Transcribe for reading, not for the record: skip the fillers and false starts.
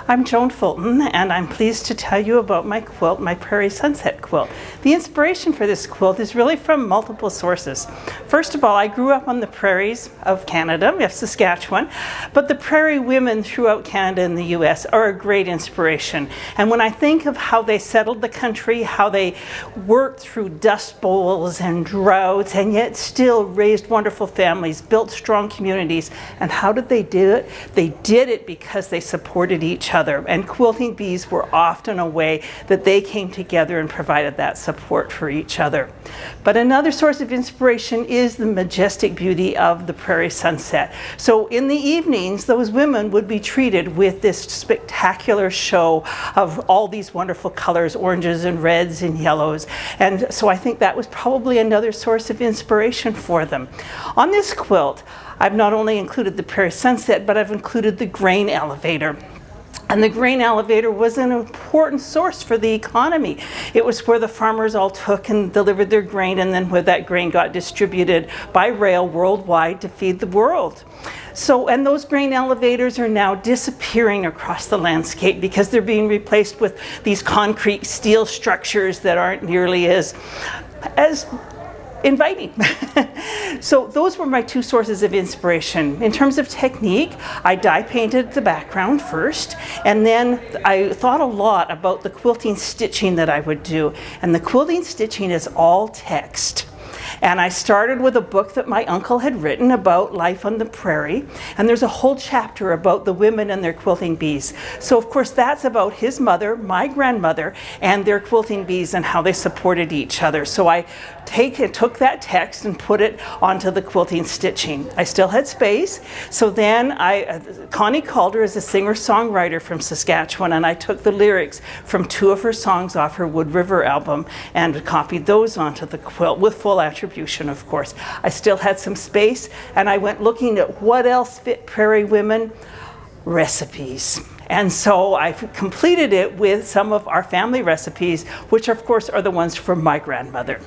I'm Joan Fulton, and I'm pleased to tell you about my quilt, my Prairie Sunset quilt. The inspiration for this quilt is really from multiple sources. First of all, I grew up on the prairies of Canada, we have Saskatchewan, but the Prairie Women throughout Canada and the US are a great inspiration. And when I think of how they settled the country, how they worked through dust bowls and droughts, and yet still raised wonderful families, built strong communities, and how did they do it? They did it because they supported each other, and quilting bees were often a way that they came together and provided that support for each other. But another source of inspiration is the majestic beauty of the Prairie Sunset. So in the evenings, those women would be treated with this spectacular show of all these wonderful colors, oranges and reds and yellows. And so I think that was probably another source of inspiration for them. On this quilt, I've not only included the Prairie Sunset, but I've included the grain elevator. And the grain elevator was an important source for the economy. It was where the farmers all took and delivered their grain, and then where that grain got distributed by rail worldwide to feed the world. So, and those grain elevators are now disappearing across the landscape because they're being replaced with these concrete steel structures that aren't nearly as inviting. So those were my two sources of inspiration. In terms of technique, I dye painted the background first, and then I thought a lot about the quilting stitching that I would do. And the quilting stitching is all text. And I started with a book that my uncle had written about life on the prairie, and there's a whole chapter about the women and their quilting bees. So of course that's about his mother, my grandmother, and their quilting bees and how they supported each other. So I took that text and put it onto the quilting stitching. I still had space, so then Connie Calder is a singer-songwriter from Saskatchewan, and I took the lyrics from two of her songs off her Wood River album and copied those onto the quilt with full attribution, of course. I still had some space, and I went looking at what else fit Prairie Women. Recipes. And so I've completed it with some of our family recipes, which of course are the ones from my grandmother.